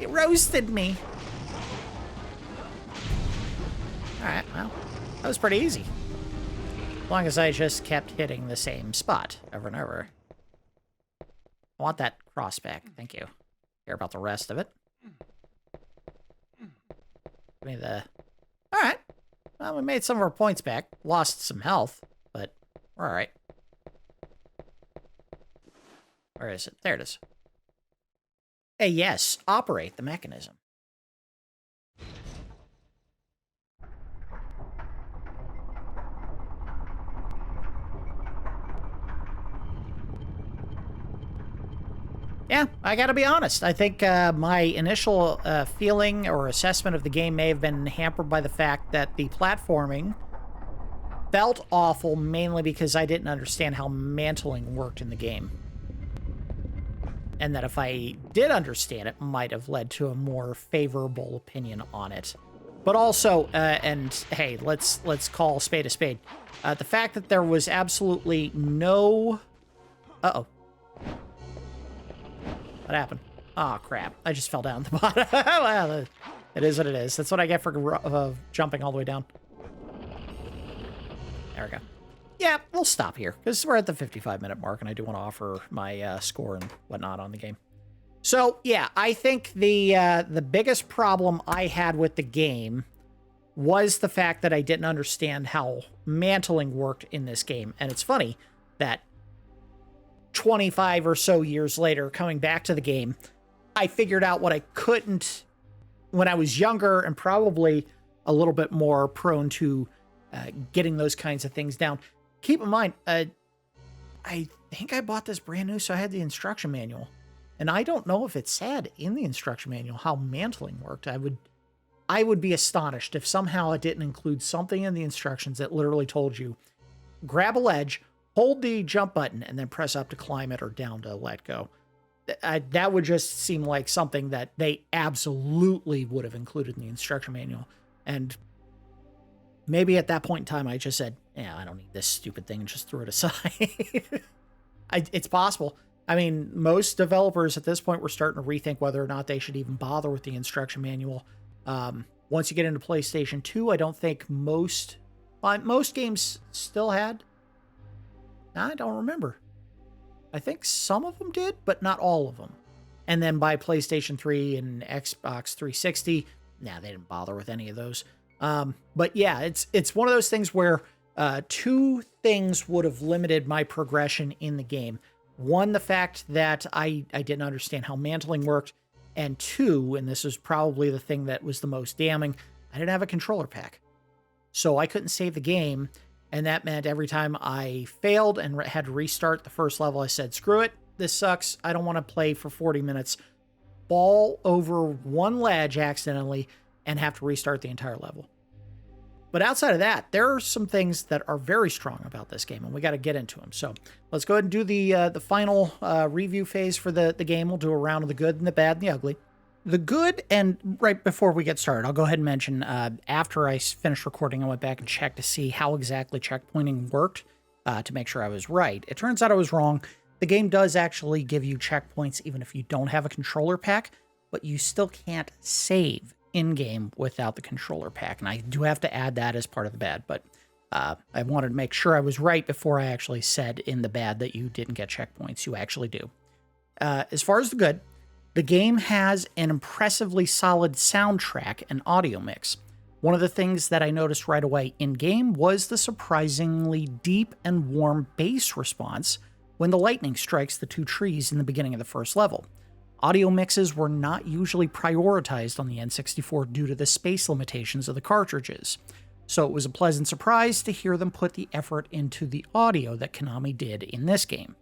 Roasted me. Alright, well, that was pretty easy. As long as I just kept hitting the same spot over and over. I want that cross back. Thank you. Care about the rest of it. Give me the... Alright. Well, we made some of our points back. Lost some health, but we're alright. Where is it? There it is. Yes, operate the mechanism. Yeah, I gotta be honest. I think my initial feeling or assessment of the game may have been hampered by the fact that the platforming felt awful, mainly because I didn't understand how mantling worked in the game. And that if I did understand it, might have led to a more favorable opinion on it. But also, and hey, let's call a spade a spade. The fact that there was absolutely no... Uh-oh. What happened? Oh, crap. I just fell down the bottom. Well, it is what it is. That's what I get for jumping all the way down. There we go. Yeah, we'll stop here, because we're at the 55-minute mark, and I do want to offer my score and whatnot on the game. So, yeah, I think the biggest problem I had with the game was the fact that I didn't understand how mantling worked in this game. And it's funny that 25 or so years later, coming back to the game, I figured out what I couldn't when I was younger and probably a little bit more prone to getting those kinds of things down. Keep in mind, I think I bought this brand new, so I had the instruction manual. And I don't know if it said in the instruction manual how mantling worked. I would be astonished if somehow it didn't include something in the instructions that literally told you, grab a ledge, hold the jump button, and then press up to climb it or down to let go. That would just seem like something that they absolutely would have included in the instruction manual. And maybe at that point in time, I just said, yeah, I don't need this stupid thing, and just threw it aside. It's possible. I mean, most developers at this point were starting to rethink whether or not they should even bother with the instruction manual. Once you get into PlayStation 2, I don't think most games still had. I don't remember. I think some of them did, but not all of them. And then by PlayStation 3 and Xbox 360, they didn't bother with any of those. But yeah, it's one of those things where two things would have limited my progression in the game. One, the fact that I didn't understand how mantling worked. And two, and this is probably the thing that was the most damning, I didn't have a controller pack. So I couldn't save the game. And that meant every time I failed and had to restart the first level, I said, screw it. This sucks. I don't want to play for 40 minutes, fall over one ledge accidentally, and have to restart the entire level. But outside of that, there are some things that are very strong about this game, and we got to get into them. So let's go ahead and do the final review phase for the game. We'll do a round of the good and the bad and the ugly. The good, and right before we get started, I'll go ahead and mention, after I finished recording, I went back and checked to see how exactly checkpointing worked to make sure I was right. It turns out I was wrong. The game does actually give you checkpoints even if you don't have a controller pack, but you still can't save in-game without the controller pack, and I do have to add that as part of the bad, but I wanted to make sure I was right before I actually said in the bad that you didn't get checkpoints. You actually do. As far as the good, the game has an impressively solid soundtrack and audio mix. One of the things that I noticed right away in-game was the surprisingly deep and warm bass response when the lightning strikes the two trees in the beginning of the first level. Audio mixes were not usually prioritized on the N64 due to the space limitations of the cartridges, so it was a pleasant surprise to hear them put the effort into the audio that Konami did in this game.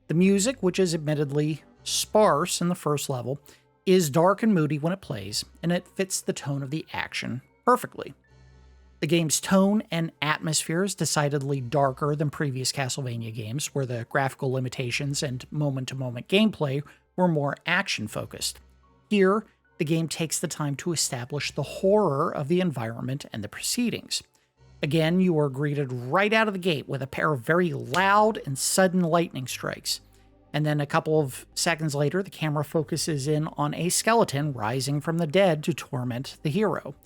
The music, which is admittedly sparse in the first level, is dark and moody when it plays, and it fits the tone of the action perfectly. The game's tone and atmosphere is decidedly darker than previous Castlevania games, where the graphical limitations and moment-to-moment gameplay were more action-focused. Here, the game takes the time to establish the horror of the environment and the proceedings. Again, you are greeted right out of the gate with a pair of very loud and sudden lightning strikes. And then a couple of seconds later, the camera focuses in on a skeleton rising from the dead to torment the hero.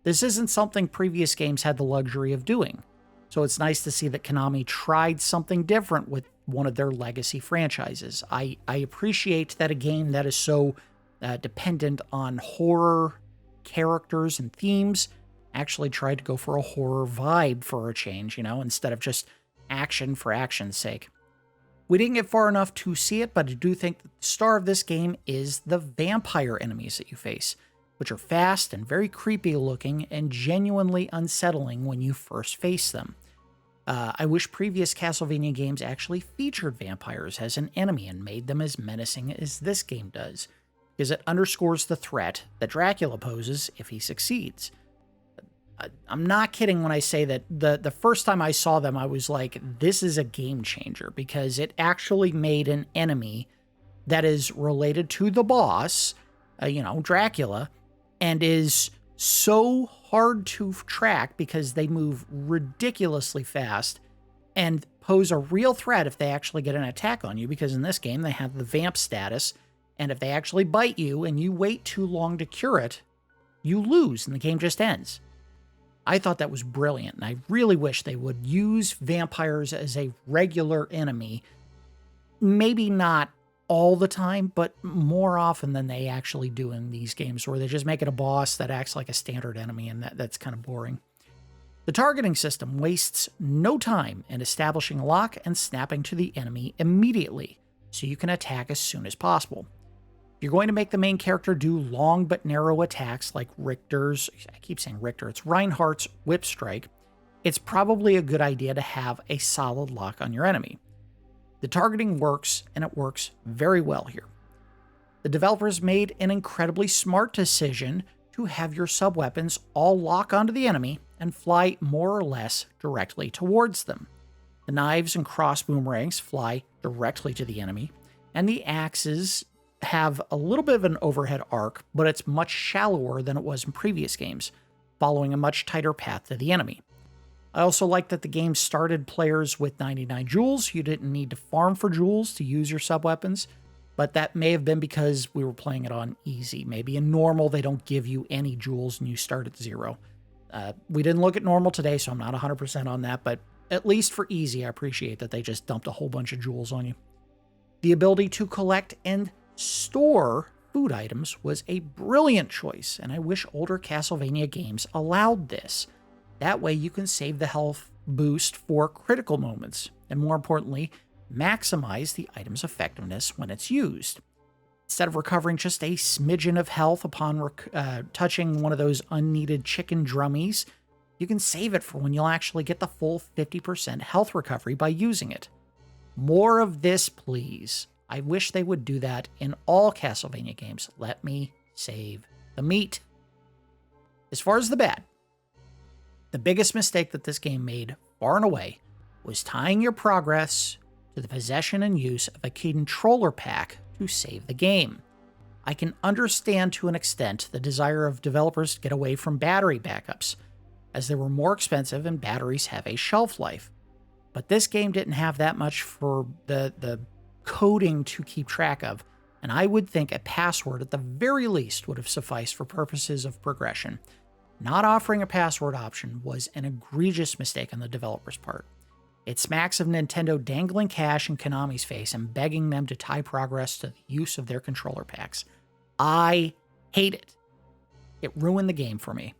This isn't something previous games had the luxury of doing, so it's nice to see that Konami tried something different with one of their legacy franchises. I appreciate that a game that is so dependent on horror characters and themes actually tried to go for a horror vibe for a change, instead of just action for action's sake. We didn't get far enough to see it, but I do think that the star of this game is the vampire enemies that you face, which are fast and very creepy looking and genuinely unsettling when you first face them. I wish previous Castlevania games actually featured vampires as an enemy and made them as menacing as this game does, because it underscores the threat that Dracula poses if he succeeds. I'm not kidding when I say that the first time I saw them, I was like, this is a game changer, because it actually made an enemy that is related to the boss, Dracula, and is so hard to track because they move ridiculously fast and pose a real threat if they actually get an attack on you, because in this game they have the vamp status, and if they actually bite you and you wait too long to cure it, you lose and the game just ends. I thought that was brilliant, and I really wish they would use vampires as a regular enemy. Maybe not all the time, but more often than they actually do in these games, where they just make it a boss that acts like a standard enemy, and that's kind of boring. The targeting system wastes no time in establishing a lock and snapping to the enemy immediately, so you can attack as soon as possible. If you're going to make the main character do long but narrow attacks like Richter's, I keep saying Richter, it's Reinhardt's whip strike, it's probably a good idea to have a solid lock on your enemy. The targeting works, and it works very well here. The developers made an incredibly smart decision to have your sub-weapons all lock onto the enemy and fly more or less directly towards them. The knives and cross boomerangs fly directly to the enemy, and the axes have a little bit of an overhead arc, but it's much shallower than it was in previous games, following a much tighter path to the enemy. I also like that the game started players with 99 jewels. You didn't need to farm for jewels to use your sub-weapons, but that may have been because we were playing it on easy. Maybe in normal, they don't give you any jewels and you start at 0. We didn't look at normal today, so I'm not 100% on that, but at least for easy, I appreciate that they just dumped a whole bunch of jewels on you. The ability to collect and store food items was a brilliant choice, and I wish older Castlevania games allowed this. That way you can save the health boost for critical moments, and more importantly, maximize the item's effectiveness when it's used. Instead of recovering just a smidgen of health upon touching one of those unneeded chicken drummies, you can save it for when you'll actually get the full 50% health recovery by using it. More of this, please. I wish they would do that in all Castlevania games. Let me save the meat. As far as the bad, the biggest mistake that this game made, far and away, was tying your progress to the possession and use of a controller pack to save the game. I can understand to an extent the desire of developers to get away from battery backups, as they were more expensive and batteries have a shelf life. But this game didn't have that much for the coding to keep track of, and I would think a password at the very least would have sufficed for purposes of progression. Not offering a password option was an egregious mistake on the developer's part. It smacks of Nintendo dangling cash in Konami's face and begging them to tie progress to the use of their controller packs. I hate it. It ruined the game for me.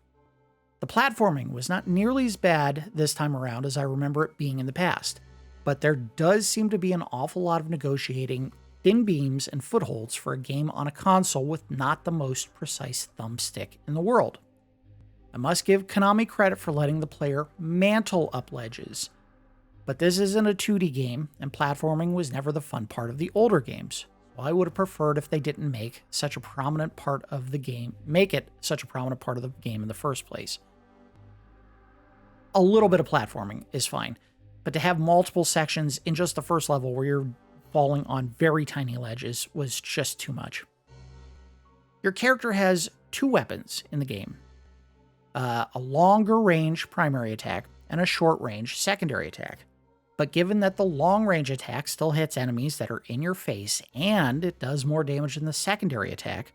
The platforming was not nearly as bad this time around as I remember it being in the past, but there does seem to be an awful lot of negotiating thin beams and footholds for a game on a console with not the most precise thumbstick in the world. I must give Konami credit for letting the player mantle up ledges, but this isn't a 2D game, and platforming was never the fun part of the older games. So I would have preferred if they didn't make it such a prominent part of the game in the first place. A little bit of platforming is fine, but to have multiple sections in just the first level where you're falling on very tiny ledges was just too much. Your character has 2 weapons in the game. A longer range primary attack and a short range secondary attack. But given that the long range attack still hits enemies that are in your face and it does more damage than the secondary attack,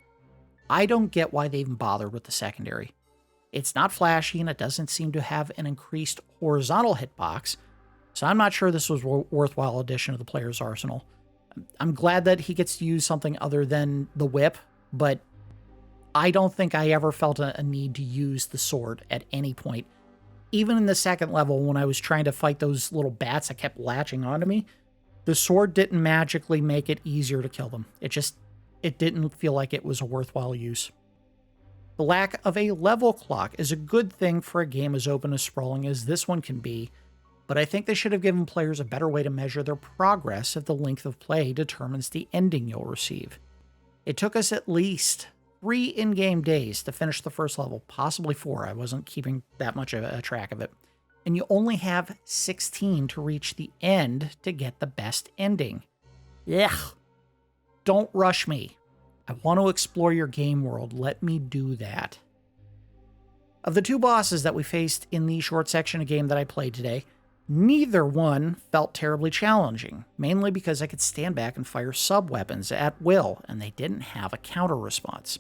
I don't get why they even bothered with the secondary. It's not flashy and it doesn't seem to have an increased horizontal hitbox, so I'm not sure this was a worthwhile addition to the player's arsenal. I'm glad that he gets to use something other than the whip, but I don't think I ever felt a need to use the sword at any point. Even in the second level, when I was trying to fight those little bats that kept latching onto me, the sword didn't magically make it easier to kill them. It didn't feel like it was a worthwhile use. The lack of a level clock is a good thing for a game as open and sprawling as this one can be, but I think they should have given players a better way to measure their progress if the length of play determines the ending you'll receive. It took us at least 3 in-game days to finish the first level, possibly 4. I wasn't keeping that much of a track of it. And you only have 16 to reach the end to get the best ending. Ugh. Don't rush me. I want to explore your game world. Let me do that. Of the 2 bosses that we faced in the short section of game that I played today, neither one felt terribly challenging, mainly because I could stand back and fire sub-weapons at will, and they didn't have a counter response.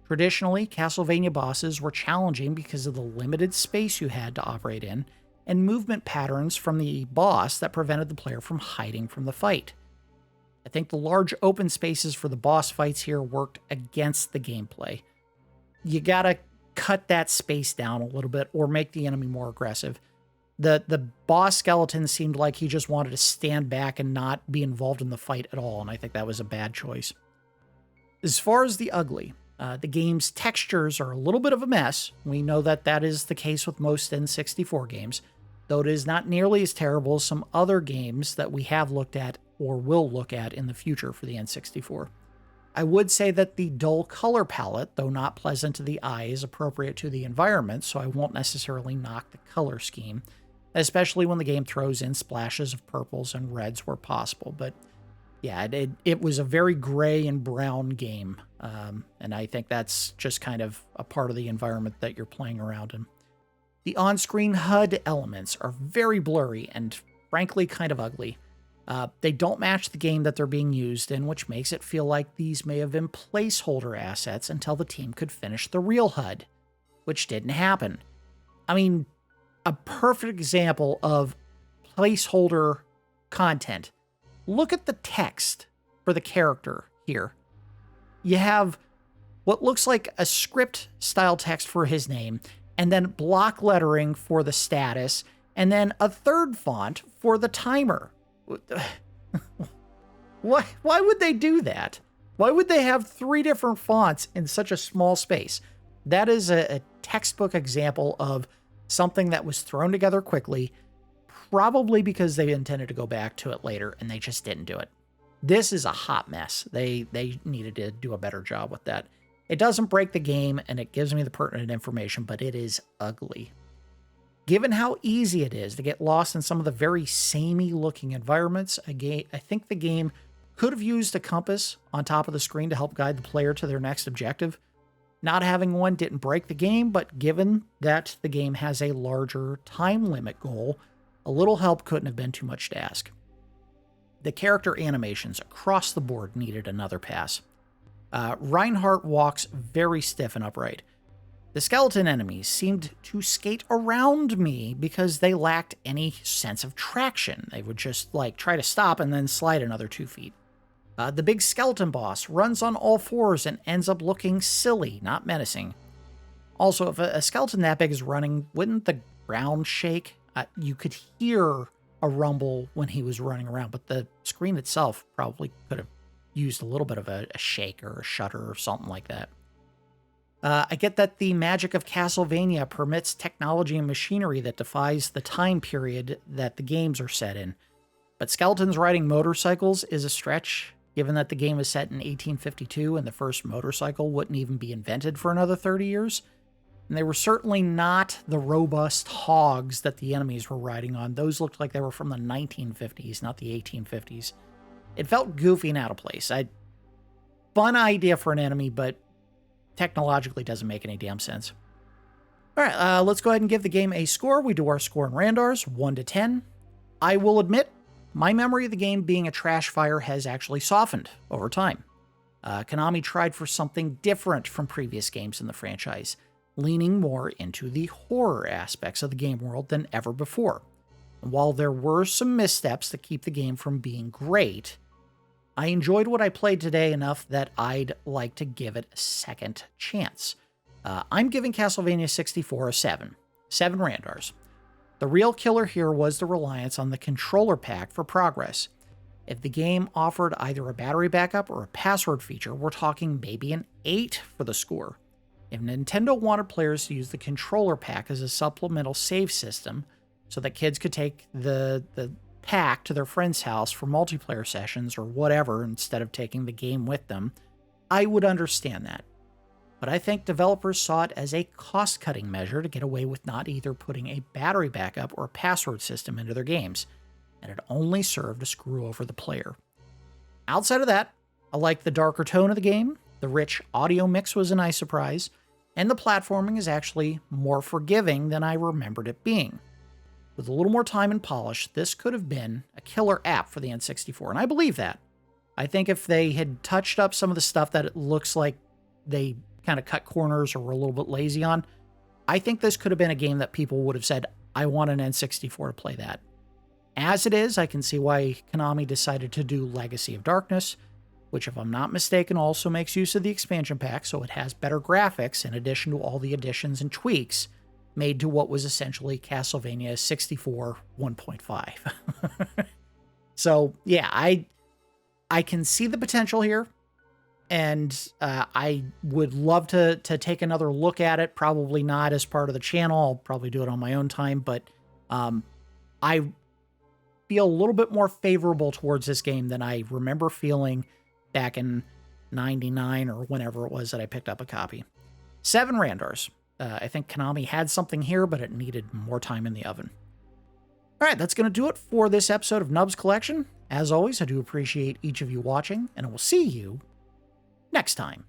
Traditionally, Castlevania bosses were challenging because of the limited space you had to operate in, and movement patterns from the boss that prevented the player from hiding from the fight. I think the large open spaces for the boss fights here worked against the gameplay. You gotta cut that space down a little bit or make the enemy more aggressive. The boss skeleton seemed like he just wanted to stand back and not be involved in the fight at all, and I think that was a bad choice. As far as the ugly, the game's textures are a little bit of a mess. We know that that is the case with most N64 games, though it is not nearly as terrible as some other games that we have looked at or will look at in the future for the N64. I would say that the dull color palette, though not pleasant to the eye, is appropriate to the environment, so I won't necessarily knock the color scheme, especially when the game throws in splashes of purples and reds where possible. But yeah, it was a very gray and brown game, and I think that's just kind of a part of the environment that you're playing around in. The on-screen HUD elements are very blurry and frankly kind of ugly. They don't match the game that they're being used in, which makes it feel like these may have been placeholder assets until the team could finish the real HUD, which didn't happen. I mean, a perfect example of placeholder content. Look at the text for the character here. You have what looks like a script style text for his name, and then block lettering for the status, and then a third font for the timer. Why would they do that? Why would they have 3 different fonts in such a small space? That is a textbook example of something that was thrown together quickly, probably because they intended to go back to it later and they just didn't do it. This is a hot mess. They needed to do a better job with that. It doesn't break the game and it gives me the pertinent information, but it is ugly. Given how easy it is to get lost in some of the very samey looking environments, I think the game could have used a compass on top of the screen to help guide the player to their next objective. Not having one didn't break the game, but given that the game has a larger time limit goal, a little help couldn't have been too much to ask. The character animations across the board needed another pass. Reinhardt walks very stiff and upright. The skeleton enemies seemed to skate around me because they lacked any sense of traction. They would just try to stop and then slide another 2 feet. The big skeleton boss runs on all fours and ends up looking silly, not menacing. Also, if a skeleton that big is running, wouldn't the ground shake? You could hear a rumble when he was running around, but the screen itself probably could have used a little bit of a shake or a shudder or something like that. I get that the magic of Castlevania permits technology and machinery that defies the time period that the games are set in, but skeletons riding motorcycles is a stretch, given that the game is set in 1852 and the first motorcycle wouldn't even be invented for another 30 years. And they were certainly not the robust hogs that the enemies were riding on. Those looked like they were from the 1950s, not the 1850s. It felt goofy and out of place. Fun idea for an enemy, but technologically doesn't make any damn sense. All right, let's go ahead and give the game a score. We do our score in Randars, 1 to 10. I will admit, my memory of the game being a trash fire has actually softened over time. Konami tried for something different from previous games in the franchise, leaning more into the horror aspects of the game world than ever before. And while there were some missteps that keep the game from being great, I enjoyed what I played today enough that I'd like to give it a second chance. I'm giving Castlevania 64 a 7. 7 Randars. The real killer here was the reliance on the controller pack for progress. If the game offered either a battery backup or a password feature, we're talking maybe an 8 for the score. If Nintendo wanted players to use the controller pack as a supplemental save system so that kids could take the pack to their friend's house for multiplayer sessions or whatever instead of taking the game with them, I would understand that. But I think developers saw it as a cost-cutting measure to get away with not either putting a battery backup or a password system into their games, and it only served to screw over the player. Outside of that, I like the darker tone of the game, the rich audio mix was a nice surprise, and the platforming is actually more forgiving than I remembered it being. With a little more time and polish, this could have been a killer app for the N64, and I believe that. I think if they had touched up some of the stuff that it looks like they kind of cut corners or were a little bit lazy on, I think this could have been a game that people would have said, I want an N64 to play that. As it is, I can see why Konami decided to do Legacy of Darkness, which if I'm not mistaken also makes use of the expansion pack, so it has better graphics in addition to all the additions and tweaks made to what was essentially Castlevania 64 1.5. So yeah, I can see the potential here, and I would love to take another look at it. Probably not as part of the channel. I'll probably do it on my own time, but I feel a little bit more favorable towards this game than I remember feeling back in 99 or whenever it was that I picked up a copy. 7 Randars. I think Konami had something here, but it needed more time in the oven. All right, that's going to do it for this episode of Nubs Collection. As always, I do appreciate each of you watching, and I will see you next time.